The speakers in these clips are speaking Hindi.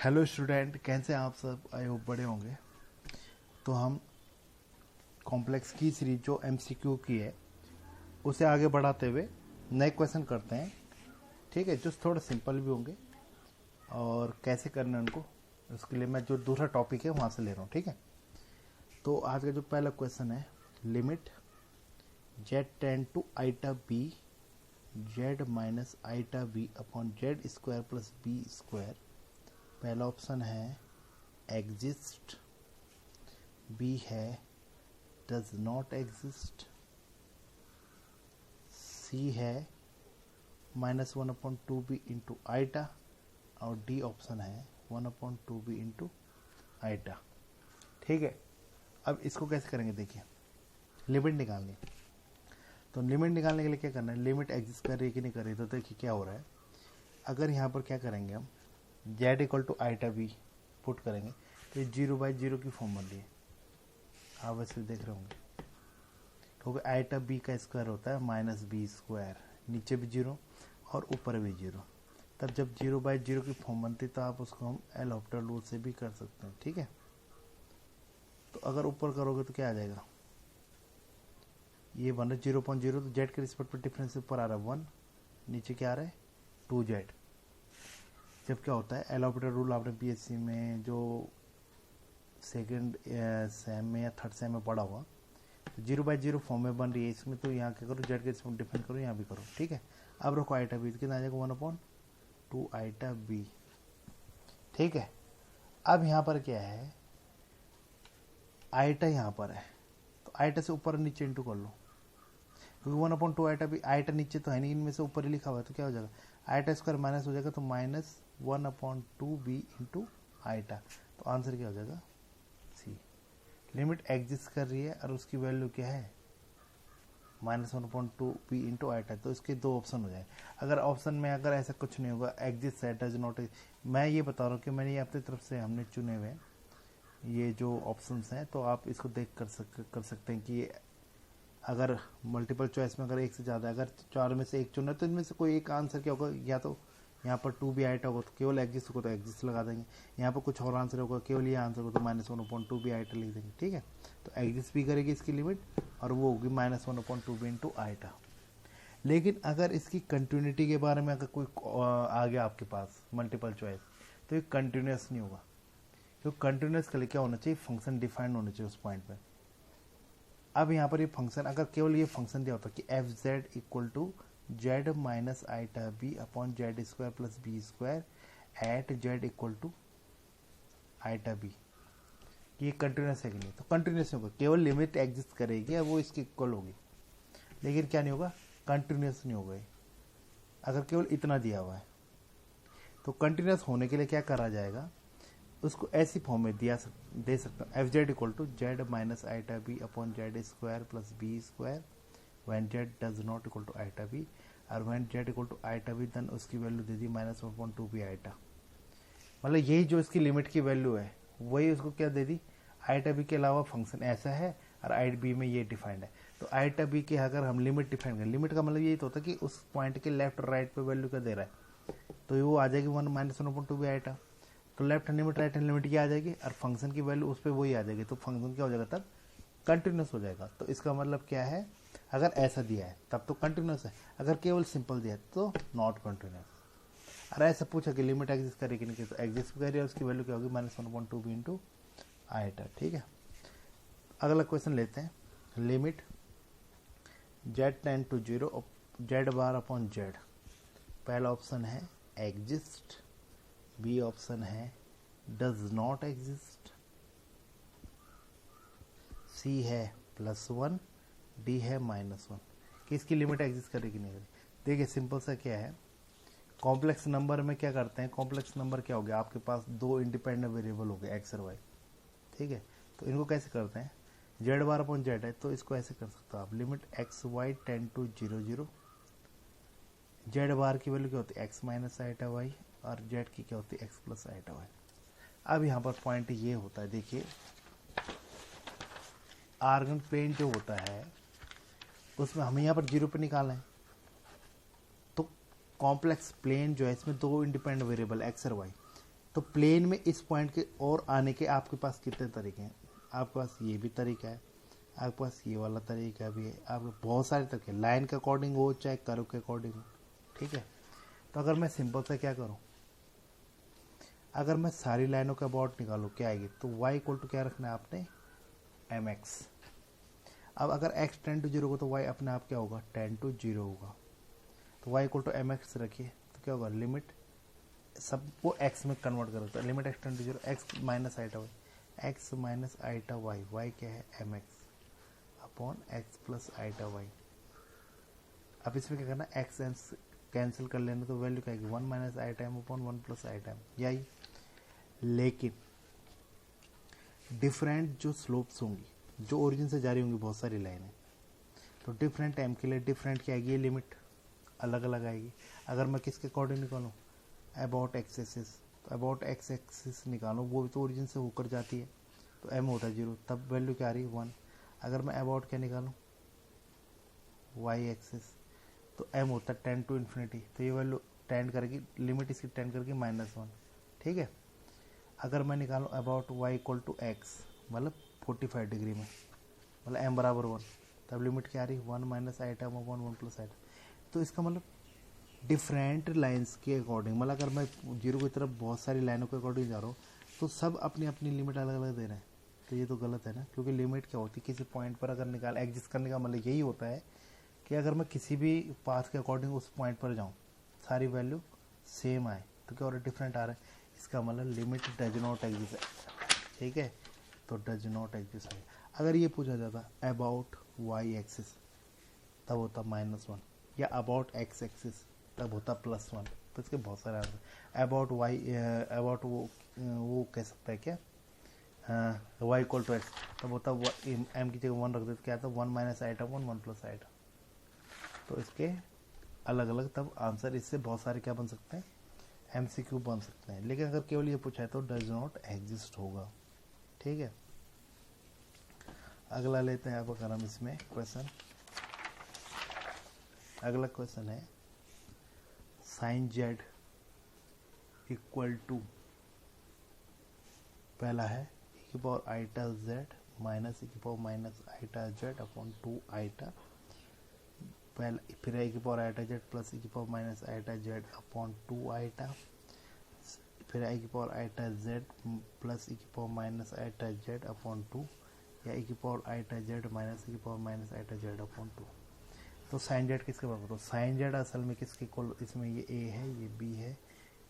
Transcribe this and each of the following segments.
हेलो स्टूडेंट, कैसे हैं आप सब? आई होप बड़े होंगे। तो हम कॉम्प्लेक्स की सीरीज जो एमसीक्यू की है उसे आगे बढ़ाते हुए नए क्वेश्चन करते हैं। ठीक है, जो थोड़े सिंपल भी होंगे और कैसे करना है उनको, उसके लिए मैं जो दूसरा टॉपिक है वहाँ से ले रहा हूँ। ठीक है, तो आज का जो पहला क्वेश्चन है, limit z tend to iota b z minus iota b upon z square plus b square. पहला ऑप्शन है एग्जिस्ट, बी है डज नॉट एग्जिस्ट, सी है -1/2b इंटू आइटा और डी ऑप्शन है 1/2b इंटू आइटा। ठीक है, अब इसको कैसे करेंगे, देखिए लिमिट निकालनी। तो लिमिट निकालने के लिए क्या करना है, लिमिट एग्जिस्ट कर रही है कि नहीं कर रही। तो देखिए क्या हो रहा है, अगर यहाँ पर क्या करेंगे हम z equal to iota b put करेंगे तो ये 0/0 की फॉर्म बन रही है, आप वैसे देख रहे होंगे, क्योंकि आइटा बी का स्क्वायर होता है -b², नीचे भी 0 और ऊपर भी 0। तब जब 0/0 की फॉर्म बनती तो आप उसको हम एल हॉपिटल रूल से भी कर सकते हैं। ठीक है, तो अगर ऊपर करोगे तो क्या आ जाएगा, ये बन रहा है 0.0, तो जेड के रिस्पेक्ट पर डिफरेंस ऊपर आ रहा है 1, नीचे क्या आ रहा है 2z। जब क्या होता है, एल हॉपिटल रूल आपने बीएससी में जो सेकेंड सेम में या थर्ड सेम में पढ़ा हुआ, 0/0 फॉर्म में बन रही है इसमें, तो यहाँ क्या करो, जेड के रिस्पेक्ट डिफरेंस करो, यहाँ भी करो। ठीक है, अब रखो आइटा बी, कितना आ जाएगा 1/2 आइटा बी। ठीक है, अब यहाँ पर क्या है, आइटा यहाँ पर है तो आइटा से ऊपर नीचे इंटू कर लो, क्योंकि 1/2 आइटा बी, आइटा नीचे तो है नहीं, इनमें से ऊपर ही लिखा हुआ है, तो क्या हो जाएगा आइटा स्क्वायर माइनस हो जाएगा, तो -1/2b इंटू आइटा। तो आंसर क्या हो जाएगा सी। लिमिट एग्जिस्ट कर रही है और उसकी वैल्यू क्या है -1/2b इंटू आइटा, तो इसके दो ऑप्शन हो जाए। अगर ऑप्शन में अगर ऐसा कुछ नहीं होगा, एग्जिस्ट है डज नॉट, मैं ये बता रहा हूँ कि मैंने ये अपनी तरफ से हमने चुने हुए ये जो ऑप्शंस हैं, तो आप इसको देख कर सकते हैं कि ये अगर मल्टीपल चॉइस में अगर एक से ज़्यादा, अगर चार में से एक चुना तो इनमें से कोई एक आंसर क्या होगा, या तो यहाँ पर 2b आइटा होगा तो केवल एग्जिस्ट होगा तो एग्जिस्ट लगा देंगे, यहाँ पर कुछ और आंसर होगा केवल ये आंसर होगा तो -1/2b आइटा लिख देंगे। ठीक है, तो एग्जिस्ट भी करेगी इसकी लिमिट और वो होगी -1/2b इंटू आइटा। लेकिन अगर इसकी कंटिन्यूटी के बारे में अगर कोई आ गया आपके पास मल्टीपल चॉइस, तो ये कंटिन्यूस नहीं होगा, क्योंकि कंटिन्यूस के लिए क्या होना चाहिए, फंक्शन डिफाइंड होना चाहिए उस पॉइंट पे। अब यहाँ पर ये फंक्शन, अगर केवल ये फंक्शन दिया होता कि f z equal to z minus iota b upon z square plus b square at z equal to iota b, ये कंटिन्यूस है कि नहीं, तो कंटिन्यूस होगा, केवल लिमिट एग्जिस्ट करेगी और वो इसकी इक्वल होगी, लेकिन क्या नहीं होगा, कंटिन्यूस नहीं होगा। अगर केवल इतना दिया हुआ है तो कंटिन्यूस होने के लिए क्या करा जाएगा, उसको ऐसी फॉर्म में दे सकता हूँ, F z equal to z minus iota b upon z square plus b square when z does not equal to iota b, और when z equal to iota b then उसकी वैल्यू दे दी -1/2b आइटा। मतलब यही जो इसकी लिमिट की वैल्यू है वही उसको क्या दे दी, आइटा बी के अलावा फंक्शन ऐसा है और आई बी में ये डिफाइंड है, तो आइटा बी के अगर हम लिमिट डिफाइन करें, लिमिट का मतलब यही तो होता है कि उस पॉइंट के लेफ्ट और राइट पे वैल्यू क्या दे रहा है, तो वो आ जाएगी -1/2b आइटा। तो left hand limit right hand limit क्या आ जाएगी और फंक्शन की वैल्यू उस पर वही आ जाएगी, तो फंक्शन क्या हो जाएगा तब कंटिन्यूस हो जाएगा। तो इसका मतलब क्या है, अगर ऐसा दिया है तब तो कंटिन्यूस है, अगर केवल सिंपल दिया है तो नॉट कंटिन्यूस। और ऐसा पूछा कि लिमिट एग्जिस्ट करेगी नहीं, तो एग्जिस्ट करेगी और उसकी वैल्यू क्या होगी -1/2b इंटू आइटा। ठीक है, अगला क्वेश्चन लेते हैं, limit z tend to 0 z bar upon z. पहला ऑप्शन है एग्जिस्ट, बी ऑप्शन है डज नॉट एग्जिस्ट, सी है +1, डी है -1, कि इसकी लिमिट एग्जिस्ट करेगी नहीं करेगी। देखिए सिंपल सा क्या है, कॉम्प्लेक्स नंबर में क्या करते हैं, कॉम्प्लेक्स नंबर क्या हो गया, आपके पास दो इंडिपेंडेंट वेरिएबल हो गए एक्स और वाई। ठीक है, तो इनको कैसे करते हैं, जेड बार अपॉन जेड है तो इसको ऐसे कर सकते हो आप, limit x y tend to 0 z bar की वैल्यू क्या होती है एक्स माइनस आइटा वाई और जेड की क्या होती है एक्स प्लस आइटा वाई। अब यहाँ पर पॉइंट ये होता है, देखिए आर्गन प्लेन जो होता है उसमें हमें यहाँ पर 0 पे निकालना है, तो कॉम्प्लेक्स प्लेन जो है इसमें दो इंडिपेंडेंट वेरिएबल एक्स और वाई, तो प्लेन में इस पॉइंट के और आने के आपके पास कितने तरीके हैं? आपके पास ये भी तरीका है, आपके पास ये वाला तरीका भी है, आपके बहुत सारे तरीके, लाइन के अकॉर्डिंग हो चाहे कर्व के अकॉर्डिंग हो, ठीक है। तो अगर मैं सिंपल से क्या करूं, अगर मैं सारी लाइनों का अबाउट निकालूं क्या आएगी, तो y इक्वल टू क्या रखना है आपने, mx। अब अगर x टेन टू जीरो होगा तो y अपने आप क्या होगा, टेन टू जीरो होगा। तो y इक्वल टू mx रखिए तो क्या होगा, लिमिट सबको x में कन्वर्ट करो तो limit x tend to zero x minus iota y, x minus iota y, y क्या है mx upon x plus iota y. अब इसमें क्या करना, x कैंसिल कर लेना तो वैल्यू क्या आएगी, वन माइनस आई टाइम अपॉन वन प्लस आई टाइम, यही। लेकिन डिफरेंट जो स्लोप्स होंगी, जो ओरिजिन से जारी होंगी बहुत सारी लाइनें, तो डिफरेंट टाइम के लिए डिफरेंट क्या आएगी, ये लिमिट अलग अलग आएगी। अगर मैं किसके अकॉर्डिंग निकालूँ, अबाउट एक्स एक्सिस, तो अबाउट एक्स एक्सिस निकालूँ, वो भी तो ओरिजिन से होकर जाती है, तो एम होता है जीरो, तब वैल्यू क्या आ रही है, वन। अगर मैं अबाउट क्या निकालूँ, वाई एक्सिस, तो एम होता है टेन टू इन्फिनिटी, तो ये वैल्यू टेन करेगी, लिमिट इसकी टेन करके माइनस वन, ठीक है। अगर मैं निकालूँ about y equal to x, मतलब 45 डिग्री में, मतलब एम बराबर वन, तब लिमिट क्या आ रही है, वन माइनस आई टाइम अपॉन वन प्लस आई टाइम। तो इसका मतलब डिफरेंट लाइंस के अकॉर्डिंग, मतलब अगर मैं जीरो की तरफ बहुत सारी लाइनों के अकॉर्डिंग जा रहा हूँ तो सब अपनी अपनी लिमिट अलग अलग दे रहे हैं, तो ये तो गलत है ना। क्योंकि लिमिट क्या होती है, किसी पॉइंट पर अगर निकाल एग्जिस्ट करने का मतलब यही होता है कि अगर मैं किसी भी पाथ के अकॉर्डिंग उस पॉइंट पर जाऊँ, सारी वैल्यू सेम आए, तो क्या हो रहा है, डिफरेंट आ रहा है, इसका मतलब लिमिट डज नॉट एग्जिस्ट, ठीक है। तो डज नॉट एग्जिस्ट है। अगर ये पूछा जाता अबाउट वाई एक्सिस, तब होता माइनस वन, या अबाउट एक्स एक्सिस तब होता प्लस वन, तो इसके बहुत सारे आंसर। अबाउट वाई, अबाउट वो कह सकता है क्या, वाई इक्वल टू एक्स, तब होता एम की जगह वन रख देते, क्या आता one minus iota one, one plus iota. तो इसके अलग अलग तब आंसर, इससे बहुत सारे क्या बन सकते हैं, MCQ बन सकते हैं। लेकिन अगर केवल ये पूछा है तो डज नॉट एग्जिस्ट होगा, ठीक है। अगला लेते हैं अब अगर हम इसमें क्वेश्चन, अगला क्वेश्चन है साइन जेड इक्वल टू, पहला है e की power iota z minus e की power minus iota z upon two iota, पहला फिर e की power iota z plus e की power minus iota z upon two iota, फिर i की power iota z plus e की power minus iota z upon two, या e की power iota z minus e की power minus iota z upon two. तो साइन जेड किसके बराबर, तो साइन जेड असल में किसके इक्वल, इसमें ये a है, ये b है,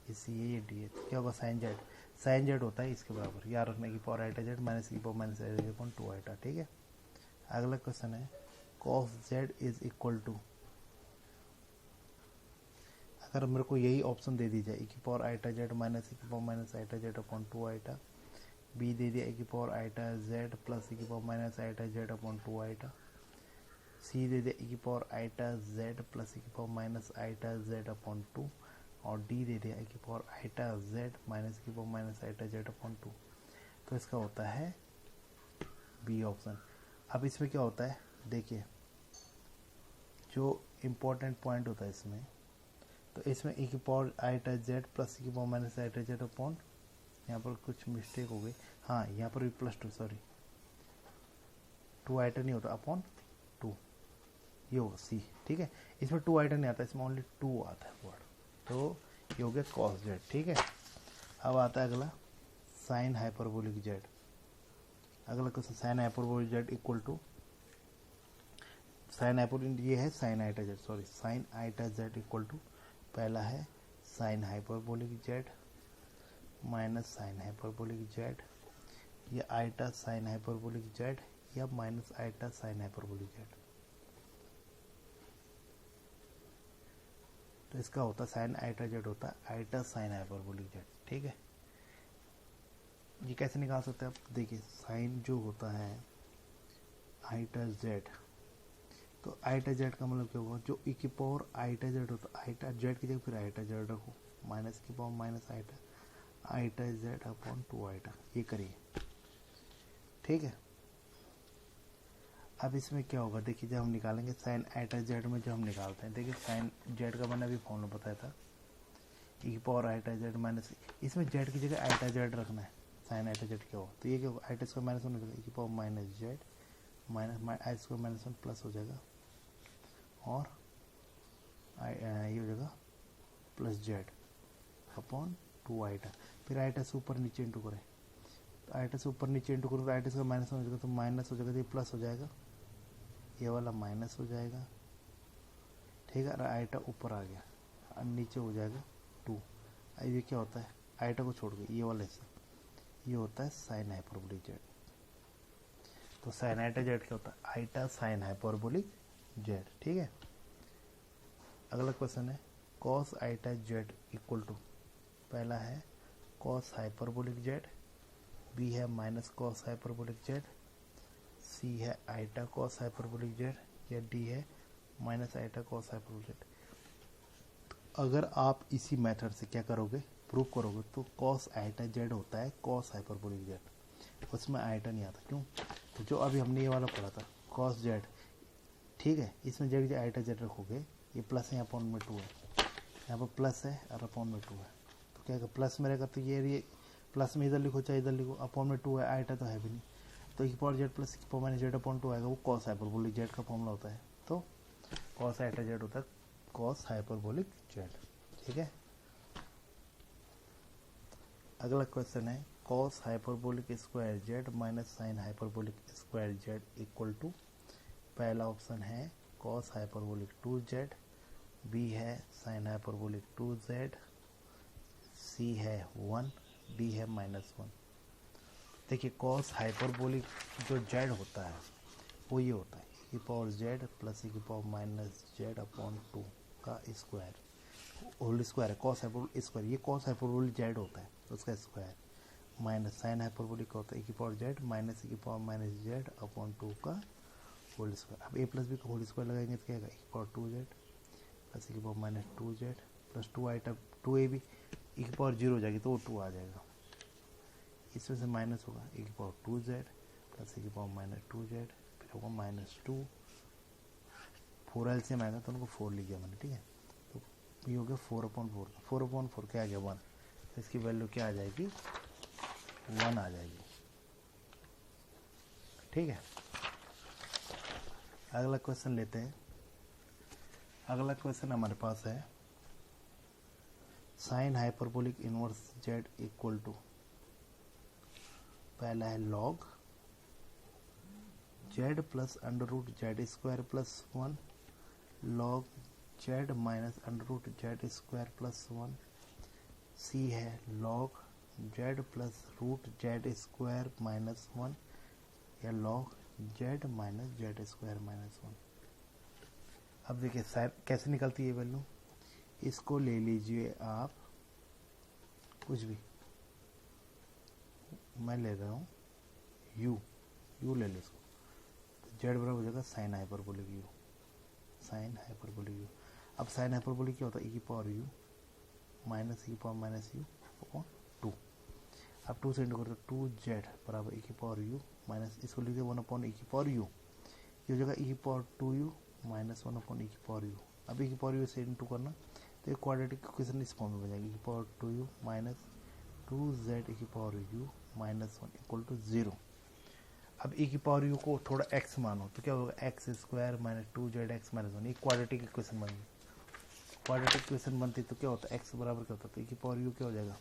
ये c है, ये d है, तो क्या होगा साइन जेड, साइन जेड होता है इसके बराबर, याद रखने की पावर आइटा जेड माइनस की power minus iota z upon two iota, ठीक है। अगला क्वेश्चन है cos z is equal to, अगर मेरे को यही ऑप्शन दे दी जाए e की power iota z minus e की power minus iota z upon two iota, b दे दिया e की power iota z plus e की power minus iota z upon two iota, c दे दिया e की power iota z plus e की power minus iota z upon two, और d दे दिया e की पावर आइटा जेड माइनस की power minus iota z upon two. तो इसका होता है बी ऑप्शन। अब इसमें क्या होता है, देखिए जो इम्पोर्टेंट पॉइंट होता है इसमें, तो इसमें e की power iota z plus e की power minus iota z upon, यहाँ पर कुछ मिस्टेक हो गई, हाँ यहाँ पर भी plus two, sorry two iota नहीं होता, अपॉन टू, ये होगा सी, ठीक है। इसमें टू आइटा नहीं आता, इसमें ओनली टू आता है वर्ड, तो ये हो गया कॉस जेड, ठीक है। अब आता है अगला साइन हाइपरबोलिक जेड। अगला question sine hyperbolic z equal to, sine hyperbolic ये है sine iota z, sorry sine iota z equal to, पहला है sine hyperbolic z minus sine hyperbolic z, या आइटा साइन हाइपरबोलिक जेड, या minus iota sine hyperbolic z. तो इसका होता साइन आइटा जेड होता है आइटा साइन हाइपरबोलिक जेड, ठीक है। ये कैसे निकाल सकते हैं आप, देखिए साइन जो होता है आइटा जेड, तो आइटा जेड का मतलब क्या होगा, जो e की पावर आइटा जेड होता है, आइटा जेड की जगह फिर आइटा जेड रखो, माइनस की power minus iota iota z upon two iota, ये करिए, ठीक है। अब इसमें क्या होगा, देखिए जब हम निकालेंगे साइन आइटा जेड में, जब हम निकालते हैं, देखिए साइन जेड का मैंने अभी फॉर्मूला बताया था, ई की पावर आईटा जेड माइनस, इसमें जेड की जगह आईटा जेड रखना है, साइन आईटा जेड क्या हो, तो ये क्या होगा आईटा स्क्वायर माइनस वन हो जाएगा, ई की पावर माइनस जेड माइनस आई स्क्वायर माइनस वन प्लस हो जाएगा, और ये हो जाएगा प्लस जेड अपॉन टू आईटा, फिर आईटा से ऊपर नीचे इंटू करें, तो आईटा से ऊपर नीचे इंटू करूँ तो आईटा से माइनस हो जाएगा, तो माइनस हो जाएगा, तो ये प्लस हो जाएगा, ये वाला माइनस हो जाएगा, ठीक है, और आईटा ऊपर आ गया और नीचे हो जाएगा टू। अब ये क्या होता है आईटा को छोड़ के ये वाला हिस्सा, ये होता है साइन हाइपरबोलिक जेड। तो साइन आईटा जेड क्या होता है आईटा साइन हाइपरबोलिक जेड, ठीक है। अगला क्वेश्चन है cos iota z equal to, पहला है कॉस हाइपरबोलिक जेड, बी है माइनस कॉस हाइपरबोलिक जेड, सी है आईटा कॉस हाइपरबोलिक जेड, या डी है minus iota cos hyperbolic z. अगर आप इसी मेथड से क्या करोगे प्रूव करोगे तो कॉस आईटा जेड होता है कॉस हाइपरबोलिक जेड, उसमें आईटा नहीं आता, क्यों, तो जो अभी हमने ये वाला पढ़ा था कॉस जेड, ठीक है, इसमें जब आईटा जेड रखोगे ये प्लस है, यहाँ अपॉन में टू है, यहाँ पर प्लस है और अपॉन में टू है, तो क्या प्लस में रहेगा, तो ये प्लस में इधर लिखो चाहे इधर लिखो, अपॉन में टू है, आईटा तो है भी नहीं, तो e power Z plus e power minus Z upon two आएगा, वो कॉस हाइपरबोलिक जेड का फॉर्मूला होता है, तो कॉस आईटा जेड होता है कॉस हाइपरबोलिक जेड, ठीक है। अगला क्वेश्चन है cos hyperbolic square Z minus sine hyperbolic square Z equal to, पहला ऑप्शन है cos hyperbolic two Z, B है साइन हाइपरबोलिक टू जेड, सी है वन, डी है माइनस वन। देखिए कॉस हाइपरबोलिक जो जेड होता है वो ये होता है ई पावर जेड प्लस ई की power minus Z upon two का स्क्वायर, होल स्क्वायर है कॉस हाइपरबोलिक स्क्वायर, ये कॉस हाइपरबोलिक जेड होता है तो उसका स्क्वायर, माइनस साइन हाइपरबोलिक होता है ई की पावर जेड माइनस ई की power minus Z upon two का होल स्क्वायर। अब ए प्लस बी का होल स्क्वायर लगाएंगे तो क्या आएगा ई की पावर टू जेड प्लस ई की power minus two z plus two item two A B, e की पावर जीरो हो जाएगी तो वो टू आ जाएगा, इसमें से माइनस होगा ई की पावर टू जेड प्लस ई की पावर माइनस टू जेड, फिर होगा माइनस टू, फोर एलसीएम आएगा तो उनको फोर लिख दिया मैंने, ठीक है, तो ये हो गया four upon four, four upon four क्या आ गया वन, तो इसकी वैल्यू क्या आ जाएगी वन आ जाएगी, ठीक है। अगला क्वेश्चन लेते हैं, अगला क्वेश्चन हमारे पास है sine hyperbolic inverse z equal to, पहला है log z plus under root z square plus one, log z minus under root z square plus one, C है log z plus root z square minus one, या log z minus z square minus one. अब देखिए साइन कैसे निकलती है वैल्यू, इसको ले लीजिए आप कुछ भी, मैं ले रहा हूँ यू, यू ले लो इसको, तो जेड बराबर हो जाएगा sine hyperbolic u, sine hyperbolic u. अब साइन हाइपरबोलिक क्या होता है ई की पावर यू माइनस ई की power minus you upon two, अब टू से इंटू करो तो टू जेड बराबर ई की पावर यू माइनस, इसको लिखिए वन अपॉन ई की पावर यू, ये हो जाएगा ई की power two u minus one upon e की पावर यू। अब ई की पावर यू से इंटू करना तो एक क्वाड्रेटिक इक्वेशन इस फॉर्म में बन जाएगी, ई की power two u minus two z e की power u minus one equal to zero. अब ई की पावर यू को थोड़ा एक्स मानो तो क्या होगा x square minus two Z x minus one, ये क्वाड्रेटिक इक्वेशन बनेगी, क्वाड्रेटिक इक्वेशन बनती तो क्या होता है एक्स बराबर क्या होता है, तो ई की पावर यू क्या हो जाएगा,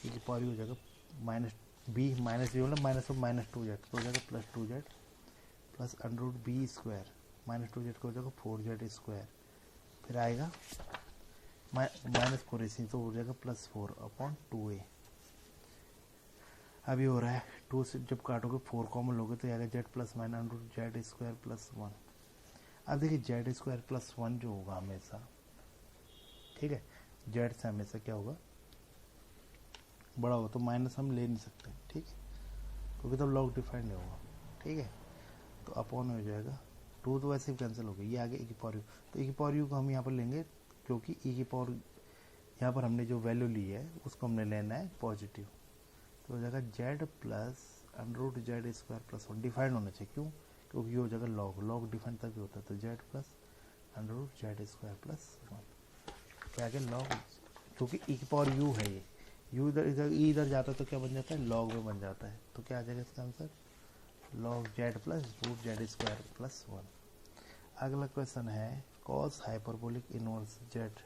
ई की पावर यू हो जाएगा माइनस बी माइनस बी मतलब minus of minus two z, तो हो जाएगा plus two z plus under root b square minus two z को हो जाएगा फोर जेड स्क्वायर, फिर आएगा माइनस फोर इसी तो हो जाएगा प्लस फोर अपॉन टू ए। अभी हो रहा है टू से जब काटोगे फोर कॉमन लोगे तो आएगा z plus minus under root z square plus one. अब देखिए जेड स्क्वायर प्लस वन जो होगा हमेशा, ठीक है, जेड से हमेशा क्या होगा बड़ा होगा, तो माइनस हम ले नहीं सकते, ठीक है, क्योंकि तब लॉग डिफाइंड नहीं होगा, ठीक है, तो अपॉन हो जाएगा टू तो वैसे ही कैंसिल हो गई, ये आगे ई की पावर यू, तो ई की पावर यू को हम यहाँ पर लेंगे क्योंकि ई की पावर यहाँ पर हमने जो वैल्यू ली है उसको हमने लेना है पॉजिटिव, तो हो जाएगा z plus under root z square plus one, defined होना चाहिए, क्यों, क्योंकि ये हो जाएगा लॉग, लॉग डिफाइंड तभी होता है, तो z plus under root z square plus one, क्या आगे लॉग, क्योंकि ई की पावर यू है ये, यू इधर इधर ई इधर जाता है तो क्या बन जाता है, लॉग में बन जाता है। तो क्या आ जाएगा इसका answer, log z plus root z square plus 1। अगला क्वेश्चन है cos hyperbolic inverse z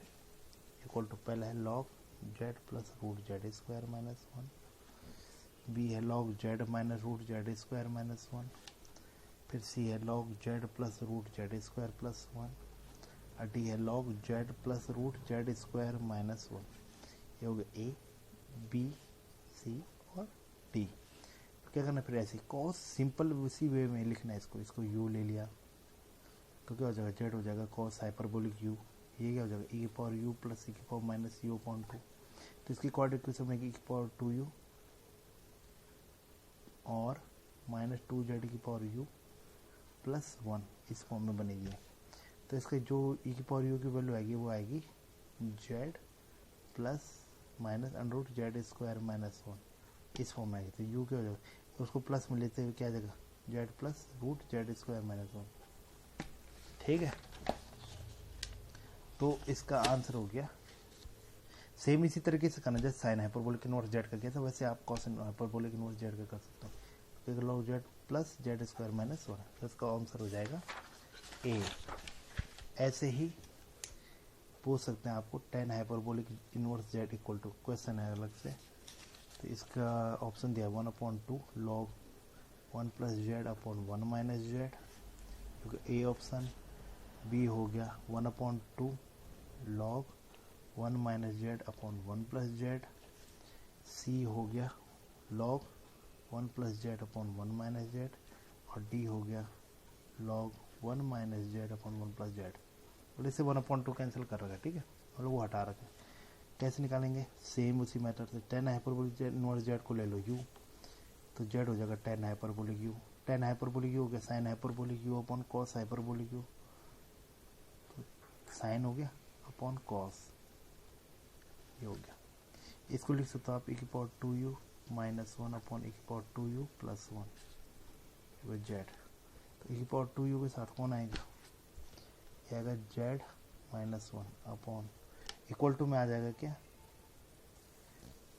equal to, पहला है log z plus root z square minus 1, B है log z minus root z square minus 1, फिर सी है log z plus root z square plus 1, और डी है log z plus root z square minus 1। ये हो गया ए, बी, सी और डी। तो क्या करना फिर, ऐसे कॉस सिंपल उसी वे में लिखना है इसको यू ले लिया तो क्या हो जाएगा, जेड हो जाएगा कॉस हाइपरबोलिक यू, ये क्या हो जाएगा ई की पावर यू प्लस ई की पावर माइनस यू अपॉन 2। तो इसकी क्वाड्रेटिक इक्वेशन में ई की पावर 2u और माइनस 2z की पावर u प्लस 1 इस फॉर्म में बनेगी। तो इसका जो ई की पावर u की वैल्यू आएगी वो आएगी z plus minus under Z square minus 1 इस फॉर्म में आएगी। तो u क्या हो जाएगा, तो उसको प्लस में लेते हुए क्या आ जाएगा, z plus root z square minus 1। ठीक है, तो इसका आंसर हो गया। सेम इसी तरीके से करना जैसे साइन हाइपरबोलिक इनवर्स जेड का किया था, वैसे आप कॉस हाइपरबोलिक इनवर्स जेड का कर सकते हो। तो log z plus Z square minus 1, तो इसका आंसर हो जाएगा ए। ऐसे ही पूछ सकते हैं आपको tan hyperbolic inverse z equal to, question है अलग से, तो इसका ऑप्शन दिया 1/2 log 1 plus z upon 1 minus z, क्योंकि ए ऑप्शन। बी हो गया 1/2 log 1 minus Z upon 1 plus z. C हो गया log 1 plus z upon 1 minus z, और डी हो गया log 1 minus Z upon 1 plus z. और इससे 1/2 कैंसिल कर रखा है, ठीक है, और वो हटा रखा है। कैसे निकालेंगे, सेम उसी मेथड से, tan hyperbolic Z inverse Z को ले लो यू, तो जेड हो जाएगा tan hyperbolic u, tan hyperbolic u हो गया sine hyperbolic u upon cos hyperbolic u, तो साइन हो गया अपॉन कॉस, ये हो गया। इसको लिख सकते हो आप ई की power 2u minus 1 upon e की power 2u plus 1 with Z. तो ई की पावर 2u के साथ कौन आएगा, ये आएगा z minus 1 upon equal to में आ जाएगा क्या,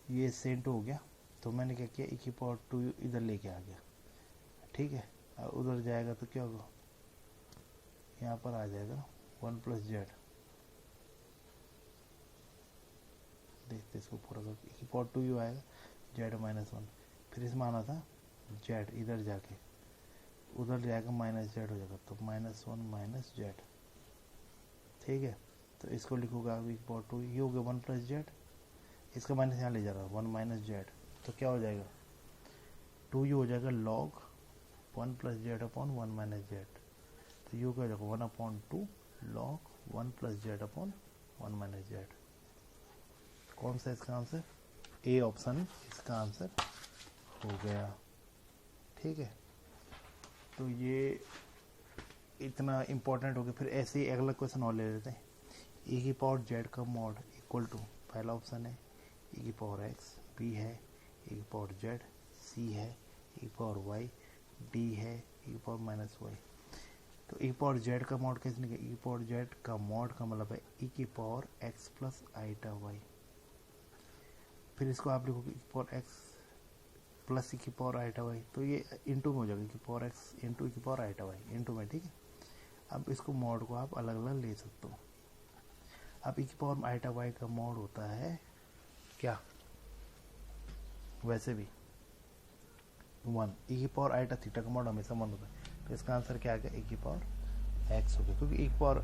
ये सेंट हो गया, तो मैंने क्या किया ई की पावर 2u इधर लेके आ गया, ठीक है, और उधर जाएगा तो क्या होगा, यहाँ पर आ जाएगा 1 प्लस जेड। देखते इसको पूरा करके, ई की पावर 2u आएगा जेड माइनस 1, फिर इसमें आना था जेड, इधर जाके उधर जाएगा माइनस जेड हो जाएगा, तो माइनस 1 माइनस जेड, ठीक है। तो इसको लिखोगे आप ई की पावर 2, ये हो गया 1 प्लस जेड, इसका माइनस यहाँ ले जा रहा है 1 माइनस जेड, तो क्या हो जाएगा 2u हो जाएगा log 1 plus z upon 1 minus Z, तो यू क्या हो जाएगा 1/2 log 1 plus z upon 1 minus Z. कौन सा इसका आंसर, ए ऑप्शन इसका आंसर हो गया, ठीक है। तो ये इतना इम्पोर्टेंट हो गया। फिर ऐसे ही अगला क्वेश्चन और ले लेते हैं, ई की पावर जेड का मॉड इक्वल टू, पहला ऑप्शन है ई की पावर एक्स, बी है ई की पावर जेड, सी है ई की पावर वाई, डी है ई की पावर माइनस वाई। तो ई पावर जेड का मॉड कैसे निकले, ई पावर जेड का मॉड का मतलब है ई की power x plus iota y, फिर इसको आप लिखोगे ई की पावर एक्स प्लस ई की पावर आईटा वाई, तो ये इंटू में हो जाएगा ई की पावर एक्स इंटू ई की पावर आईटा वाई इंटू में, ठीक है। अब इसको मॉड को आप अलग अलग ले सकते हो। अब ई की पावर आईटा वाई का मॉड होता है क्या, वैसे भी 1, ई की पावर आईटा थीटा का मॉड हमेशा 1 होता है, तो इसका आंसर क्या आ गया, ई की पावर एक्स हो गया, क्योंकि ई की पावर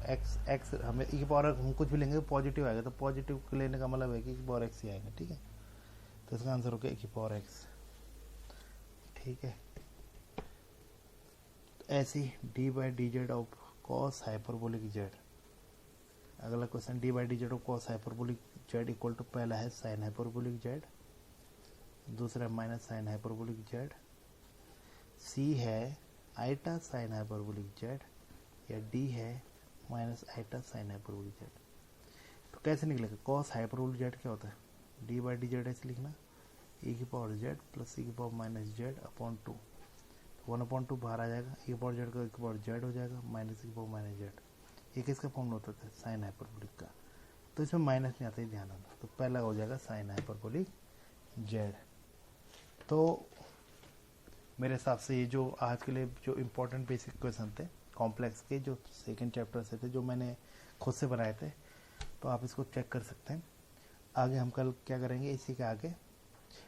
एक्स हमें ई की पावर हम कुछ भी लेंगे पॉजिटिव आएगा, तो पॉजिटिव लेने का मतलब है कि ई की पावर एक्स ही आएगा, ठीक है। तो इसका आंसर हो गया ई की पावर एक्स, ठीक है। ऐसे ही d by d z of cos hyperbolic z. अगला question, d by d z of cos hyperbolic z equal to, पहला है साइन हाइपरबोलिक जेड, दूसरा माइनस साइन हाइपरबोलिक जेड, सी है आईटा साइन हाइपरबोलिक जेड, या डी है minus iota sine hyperbolic z. तो कैसे निकलेगा, कॉस हाइपरबोलिक जेड क्या होता है, डी बाई डी जेड ऐसे लिखना, ई की पावर जेड प्लस ई की पावर माइनस जेड अपॉन 2, 1/2 बाहर आ जाएगा, ई की पावर जेड का ई की पावर जेड हो जाएगा माइनस ई की पावर माइनस जेड। ये किसका फॉर्मूला होता था, साइन हाइपरबोलिक का। तो इसमें माइनस नहीं आता ही ध्यान रखना। तो पहला हो जाएगा साइन हाइपरबोलिक जेड। तो मेरे हिसाब से ये जो आज के लिए जो इम्पोर्टेंट बेसिक क्वेश्चन थे कॉम्प्लेक्स के, जो सेकंड चैप्टर से थे, जो मैंने खुद से बनाए थे, तो आप इसको चेक कर सकते हैं। आगे हम कल क्या करेंगे, इसी के आगे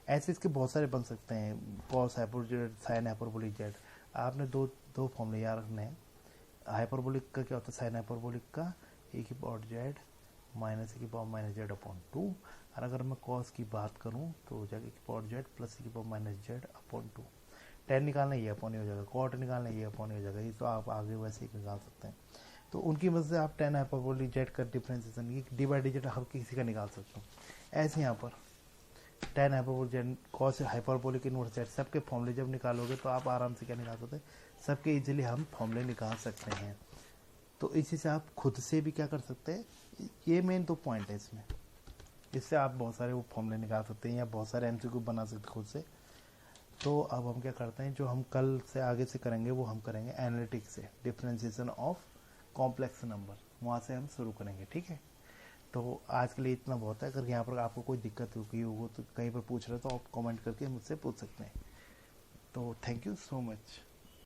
ऐसे इसके बहुत सारे बन सकते हैं, cos hyper Z, sign hyperbolic Z. आपने दो फॉर्मूले याद रखने हैं। हाइपरबोलिक का क्या होता है, साइन हाइपरबोलिक का ए की पावर जेड माइनस ए की पावर माइनस जेड अपॉन 2। और अगर मैं कॉस की बात करूं तो हो जाएगा ए की पावर जेड प्लस ए की power minus Z upon 2। Ten निकालना ये अपॉन ही हो जाएगा, कॉट निकालना ये अपॉन ही हो जाएगा। ये तो आप आगे वैसे ही निकाल सकते हैं। तो उनकी वजह से आप टेन हाइपरबोलिक जेड का डिफरेंशिएशन ये डी बाई डी जेड हर किसी का निकाल सकते हो। ऐसे यहाँ पर tan hyperbolic Z cos hyperbolic inverse Z सबके फॉर्मूले जब निकालोगे तो आप आराम से क्या निकाल सकते हैं, सबके इजीली हम फॉर्मूले निकाल सकते हैं। तो इसी से आप खुद से भी क्या कर सकते हैं, ये मेन तो पॉइंट है इसमें। इससे आप बहुत सारे वो फॉर्मूले निकाल सकते हैं या बहुत सारे एमसीक्यू बना सकते हैं खुद से। तो अब हम क्या करते हैं, जो हम कल से आगे से करेंगे वो हम करेंगे एनालिटिक्स से, डिफरेंशिएशन ऑफ कॉम्प्लेक्स नंबर, वहाँ से हम शुरू करेंगे। ठीक है, तो आज के लिए इतना बहुत है। अगर यहाँ पर आपको कोई दिक्कत हुई हो तो कहीं पर पूछ रहे हो तो आप कमेंट करके मुझसे पूछ सकते हैं। तो थैंक यू सो मच।